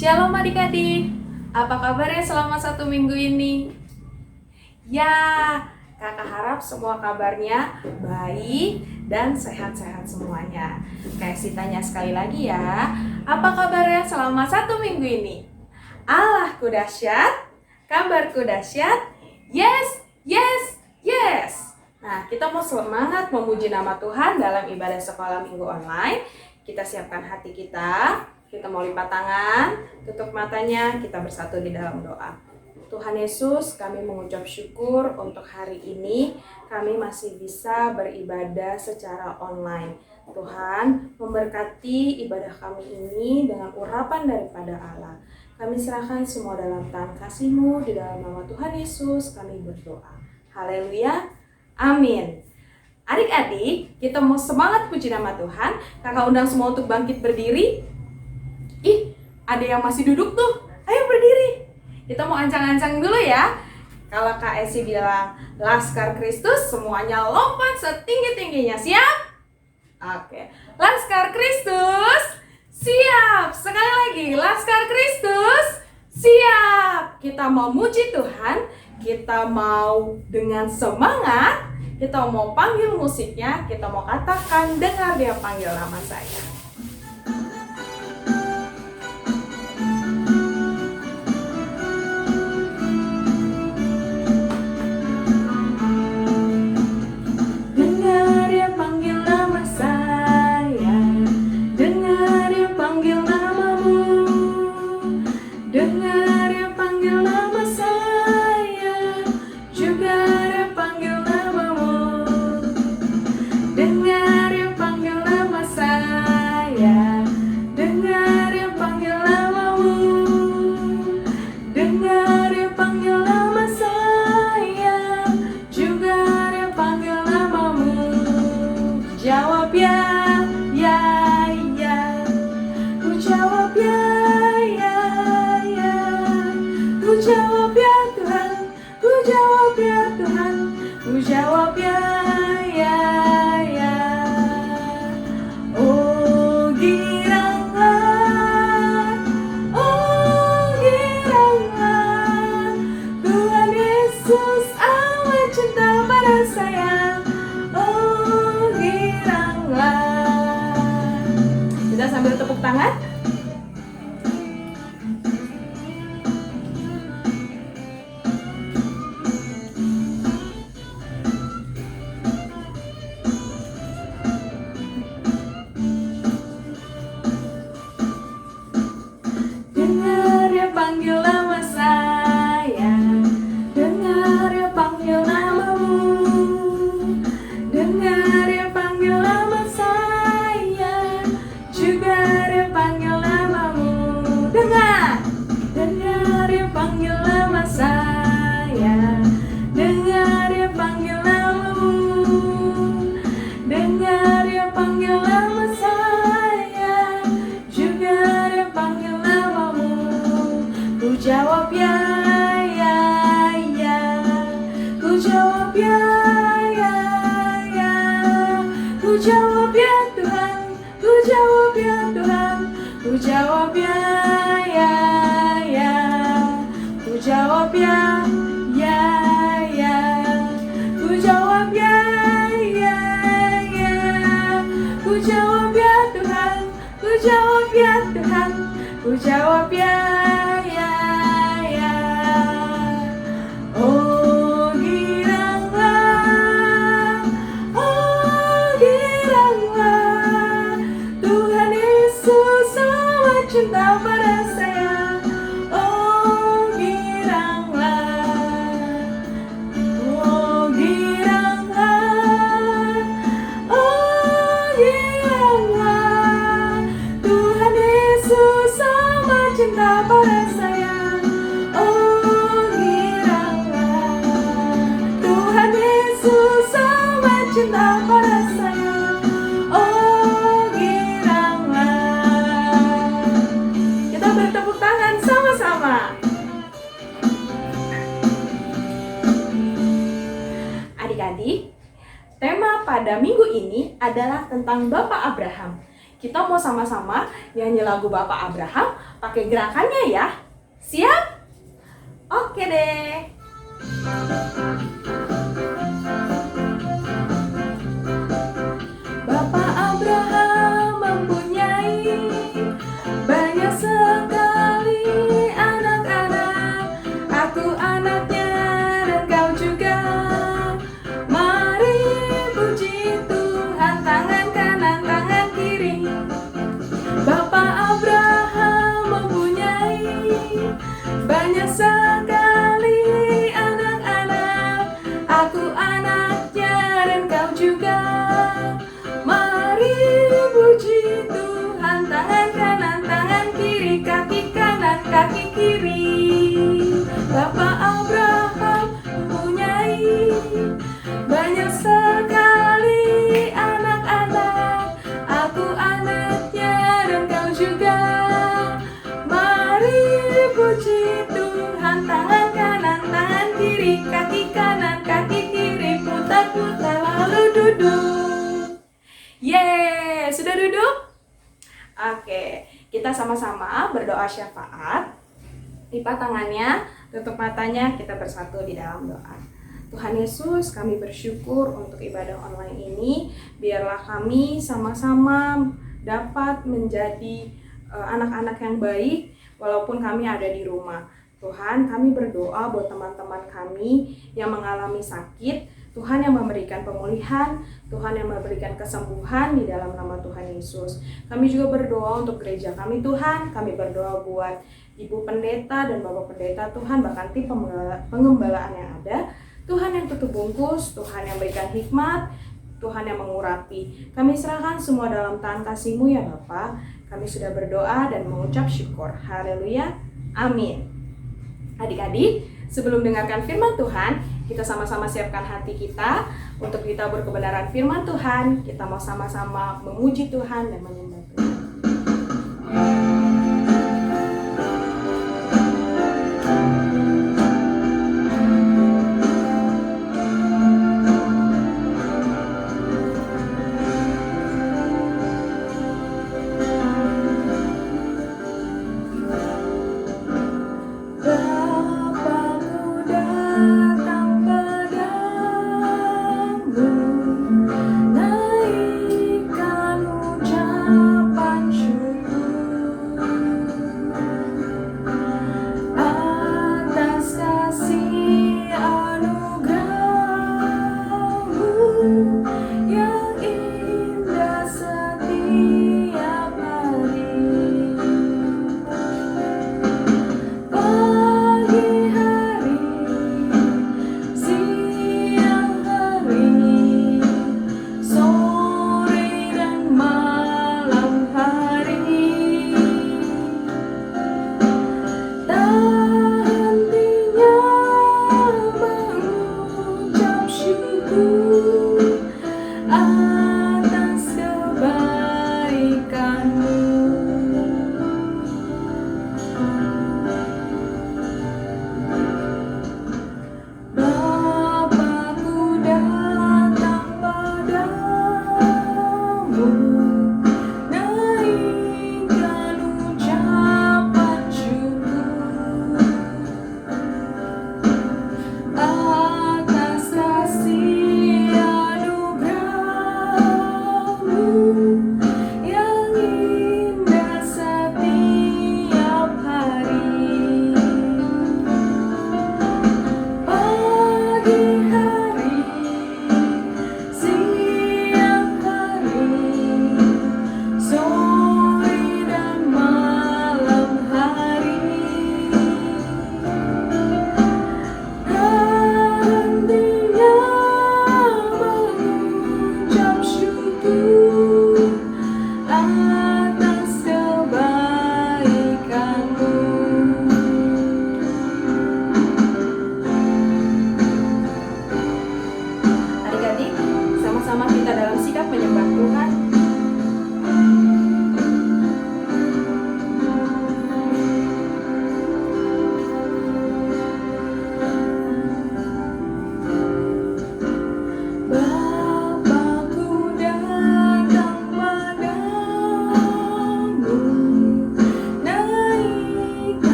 Shalom adik-adik, apa kabarnya selama 1 minggu ini? Ya, kakak harap semua kabarnya baik dan sehat-sehat semuanya. Kasih tanya sekali lagi ya, apa kabarnya selama 1 minggu ini? Allahku dahsyat, kabarku dahsyat, yes, yes, yes. Nah, kita mau semangat memuji nama Tuhan dalam ibadah sekolah minggu online. Kita siapkan hati kita mau lipat tangan, tutup matanya, kita bersatu di dalam doa. Tuhan Yesus, kami mengucap syukur untuk hari ini kami masih bisa beribadah secara online. Tuhan memberkati ibadah kami ini dengan urapan daripada Allah. Kami serahkan semua dalam tangan kasih-Mu, di dalam nama Tuhan Yesus kami berdoa. Haleluya, amin. Adik-adik, kita mau semangat puji nama Tuhan. Kakak undang semua untuk bangkit berdiri. Ih, ada yang masih duduk tuh. Ayo berdiri. Kita mau ancang-ancang dulu ya. Kalau Kak Esi bilang Laskar Kristus, semuanya lompat setinggi-tingginya. Siap? Oke. Laskar Kristus, siap. Sekali lagi, Laskar Kristus, siap. Kita mau muji Tuhan, kita mau dengan semangat, kita mau panggil musiknya, kita mau katakan, dengar dia panggil nama saya. Sambil tepuk tangan. Dengar dia panggil nama saya, dengar dia panggil namamu, dengar dia panggil nama saya, juga dia panggil namamu. Dengar dia panggil nama saya, dengar dia panggil namamu, dengar dia panggil nama saya, juga dia panggil namamu. Ku jawab ya, ya, ya. Ku jawab ya, ya, ya. Ku jawab ya Tuhan, ku jawab ya Tuhan, ku jawab ya, ya, ya. Ku jawab ya, ya, ya. Ku jawab ya, ya, ya. Ku jawab ya Tuhan, ku jawab ya Tuhan, ku jawab ya, ya, ya. Oh giranglah, Tuhan Yesus amat cinta pada saya. Oh giranglah, Tuhan Yesus amat cinta pada saya. Oh giranglah, Tuhan Yesus amat cinta pada saya. Oh giranglah. Kita bertepuk tangan sama-sama. Adik-adik, tema pada minggu ini adalah tentang Bapak Abraham. Kita mau sama-sama nyanyi lagu Bapak Abraham pakai gerakannya ya. Siap? Oke deh. Bapak Abraham mempunyai banyak sekali anak-anak. Aku anaknya dan kau juga. Mari puji Tuhan, tangan kanan, tangan kiri. Bapak Abraham mempunyai banyak sekali anak-anak. Aku anaknya dan kau juga. Mari puji Tuhan, tangan kanan, tangan kiri, kaki kanan, kaki kiri. Bapak Abraham mempunyai banyak sekali anak-anak. Aku anaknya dan kau juga. Mari puji Tuhan, tangan kanan, tangan kiri, kaki kanan, kaki kiri, putar-putar lalu duduk. Yeay, sudah duduk? Oke, kita sama-sama berdoa syafaat. Lipat tangannya, tutup matanya, kita bersatu di dalam doa. Tuhan Yesus, kami bersyukur untuk ibadah online ini. Biarlah kami sama-sama dapat menjadi anak-anak yang baik walaupun kami ada di rumah. Tuhan, kami berdoa buat teman-teman kami yang mengalami sakit. Tuhan yang memberikan pemulihan, Tuhan yang memberikan kesembuhan di dalam nama Tuhan Yesus. Kami juga berdoa untuk gereja kami Tuhan. Kami berdoa buat Ibu Pendeta dan Bapak Pendeta Tuhan, bahkan tim pengembalaan yang ada. Tuhan yang tutup bungkus, Tuhan yang berikan hikmat, Tuhan yang mengurapi. Kami serahkan semua dalam tangan kasih-Mu ya Bapa. Kami sudah berdoa dan mengucap syukur. Haleluya. Amin. Adik-adik, sebelum dengarkan firman Tuhan, kita sama-sama siapkan hati kita untuk ditabur kebenaran firman Tuhan. Kita mau sama-sama memuji Tuhan dan menyembah Tuhan.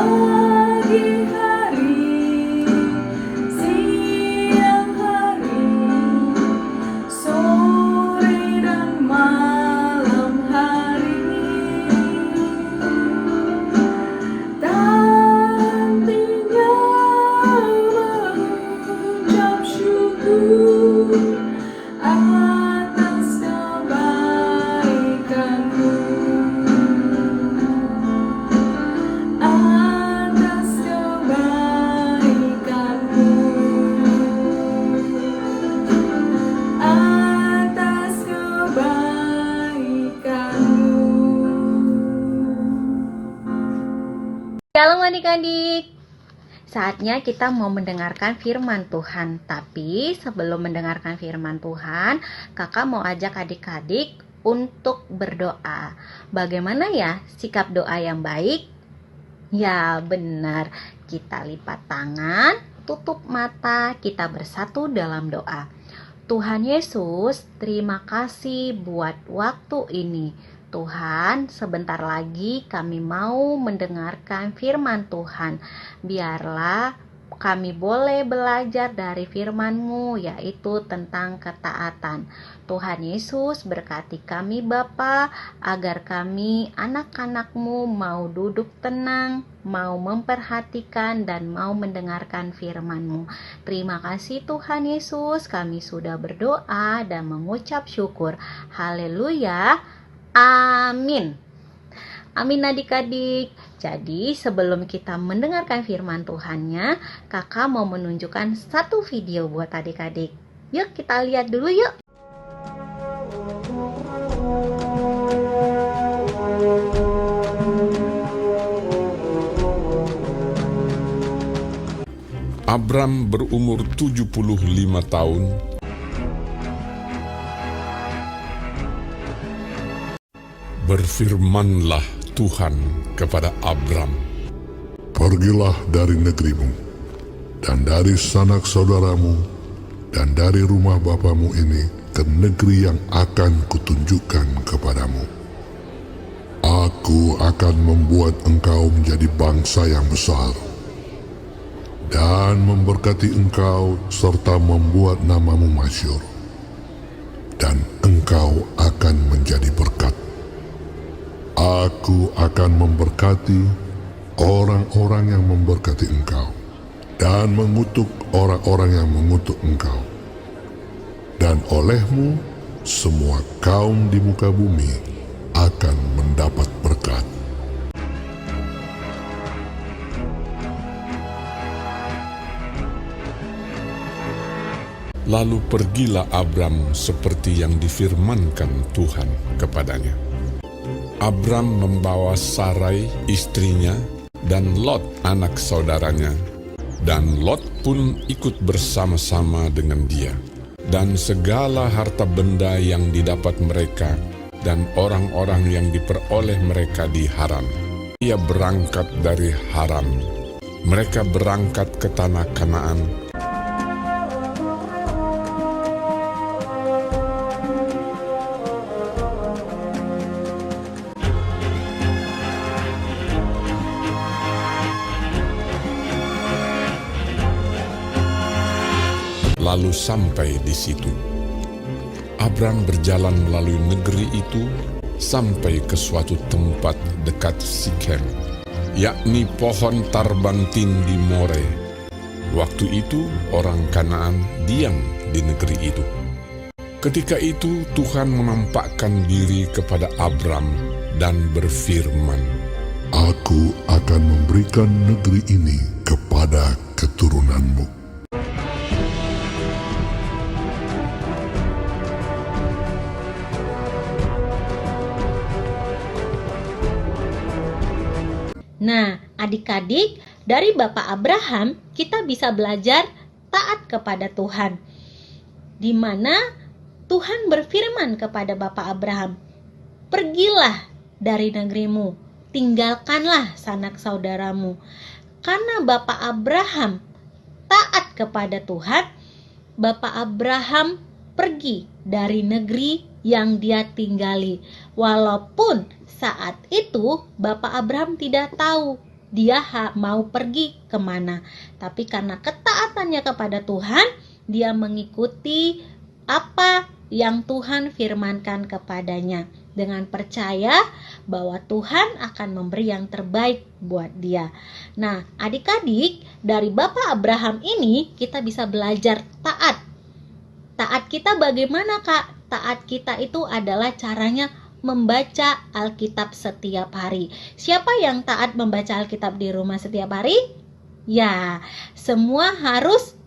Pagi hari, siang hari, sore dan malam hari, nantinya mengucap syukur atas kebaikanmu, atas kebaikanmu, atas kebaikanmu. Shalom adik-adik, saatnya kita mau mendengarkan firman Tuhan. Tapi sebelum mendengarkan firman Tuhan, kakak mau ajak adik-adik untuk berdoa. Bagaimana ya sikap doa yang baik? Ya benar, kita lipat tangan, tutup mata, kita bersatu dalam doa. Tuhan Yesus, terima kasih buat waktu ini. Tuhan, sebentar lagi kami mau mendengarkan firman Tuhan. Biarlah kami boleh belajar dari firman-Mu, yaitu tentang ketaatan. Tuhan Yesus, berkati kami Bapa, agar kami anak-anak-Mu mau duduk tenang, mau memperhatikan dan mau mendengarkan firman-Mu. Terima kasih Tuhan Yesus, kami sudah berdoa dan mengucap syukur. Haleluya. Amin. Amin adik-adik. Jadi sebelum kita mendengarkan firman Tuhannya, kakak mau menunjukkan satu video buat adik-adik. Yuk kita lihat dulu yuk. Abram berumur 75 tahun. Berfirmanlah Tuhan kepada Abram, "Pergilah dari negerimu, dan dari sanak saudaramu, dan dari rumah bapamu ini ke negeri yang akan kutunjukkan kepadamu. Aku akan membuat engkau menjadi bangsa yang besar, dan memberkati engkau serta membuat namamu masyhur, dan engkau akan menjadi berkat. Aku akan memberkati orang-orang yang memberkati engkau, dan mengutuk orang-orang yang mengutuk engkau. Dan olehmu, semua kaum di muka bumi akan mendapat berkat." Lalu pergilah Abram seperti yang difirmankan Tuhan kepadanya. Abram membawa Sarai istrinya dan Lot anak saudaranya, dan Lot pun ikut bersama-sama dengan dia, dan segala harta benda yang didapat mereka dan orang-orang yang diperoleh mereka di Haran. Ia berangkat dari Haran. Mereka berangkat ke tanah Kanaan. Lalu sampai di situ, Abram berjalan melalui negeri itu sampai ke suatu tempat dekat Sikem, yakni pohon tarbantin di More. Waktu itu orang Kanaan diam di negeri itu. Ketika itu Tuhan menampakkan diri kepada Abram dan berfirman, "Aku akan memberikan negeri ini kepada keturunanmu." Nah, adik-adik, dari Bapak Abraham kita bisa belajar taat kepada Tuhan. Di mana Tuhan berfirman kepada Bapak Abraham, "Pergilah dari negerimu, tinggalkanlah sanak saudaramu." Karena Bapak Abraham taat kepada Tuhan, Bapak Abraham pergi dari negeri yang dia tinggali. Walaupun saat itu Bapak Abraham tidak tahu dia mau pergi kemana. Tapi karena ketaatannya kepada Tuhan, dia mengikuti apa yang Tuhan firmankan kepadanya, dengan percaya bahwa Tuhan akan memberi yang terbaik buat dia. Nah, adik-adik, dari Bapak Abraham ini kita bisa belajar taat. Taat kita bagaimana, Kak? Taat kita itu adalah caranya membaca Alkitab setiap hari. Siapa yang taat membaca Alkitab di rumah setiap hari? Ya, semua harus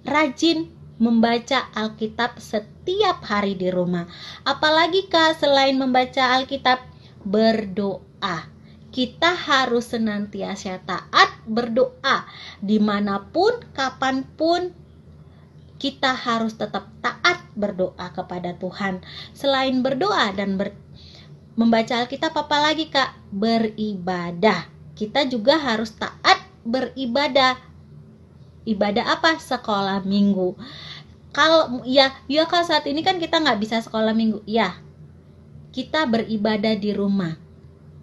rajin membaca Alkitab setiap hari di rumah. Apalagi Kak, selain membaca Alkitab, berdoa. Kita harus senantiasa taat berdoa. Dimanapun, kapanpun, kita harus tetap taat berdoa kepada Tuhan. Selain berdoa dan membaca Alkitab, apalagi Kak? Beribadah. Kita juga harus taat beribadah. Ibadah apa? Sekolah minggu. Kalau ya Kak, saat ini kan kita nggak bisa sekolah minggu. Ya, kita beribadah di rumah.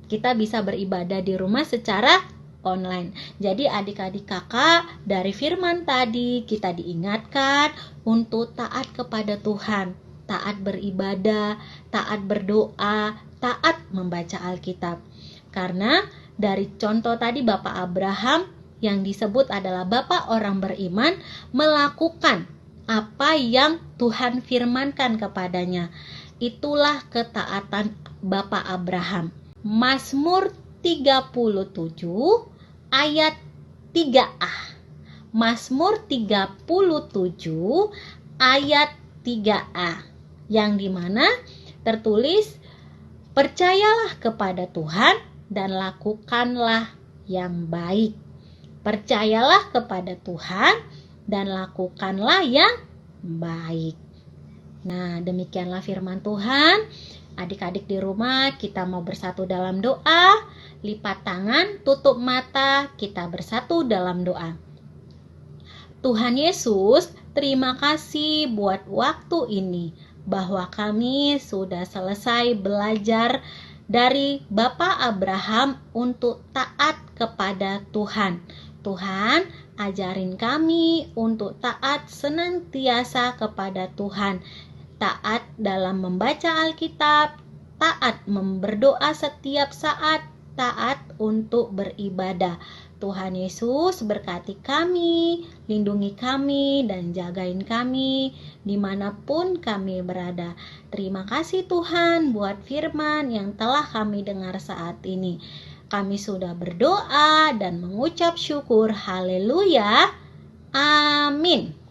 Kita bisa beribadah di rumah secara online. Jadi adik-adik kakak, dari firman tadi kita diingatkan untuk taat kepada Tuhan, taat beribadah, taat berdoa, taat membaca Alkitab. Karena dari contoh tadi Bapak Abraham yang disebut adalah Bapak orang beriman, melakukan apa yang Tuhan firmankan kepadanya. Itulah ketaatan Bapak Abraham. Mazmur 37 ayat 3a. Mazmur 37 ayat 3a, yang dimana tertulis, percayalah kepada Tuhan dan lakukanlah yang baik. Percayalah kepada Tuhan dan lakukanlah yang baik. Nah, demikianlah firman Tuhan. Adik-adik di rumah, kita mau bersatu dalam doa. Lipat tangan, tutup mata, kita bersatu dalam doa. Tuhan Yesus, terima kasih buat waktu ini, bahwa kami sudah selesai belajar dari Bapak Abraham untuk taat kepada Tuhan. Tuhan, ajarin kami untuk taat senantiasa kepada Tuhan. Taat dalam membaca Alkitab, taat berdoa setiap saat, taat untuk beribadah. Tuhan Yesus berkati kami, lindungi kami, dan jagain kami dimanapun kami berada. Terima kasih Tuhan buat firman yang telah kami dengar saat ini. Kami sudah berdoa dan mengucap syukur. Haleluya. Amin.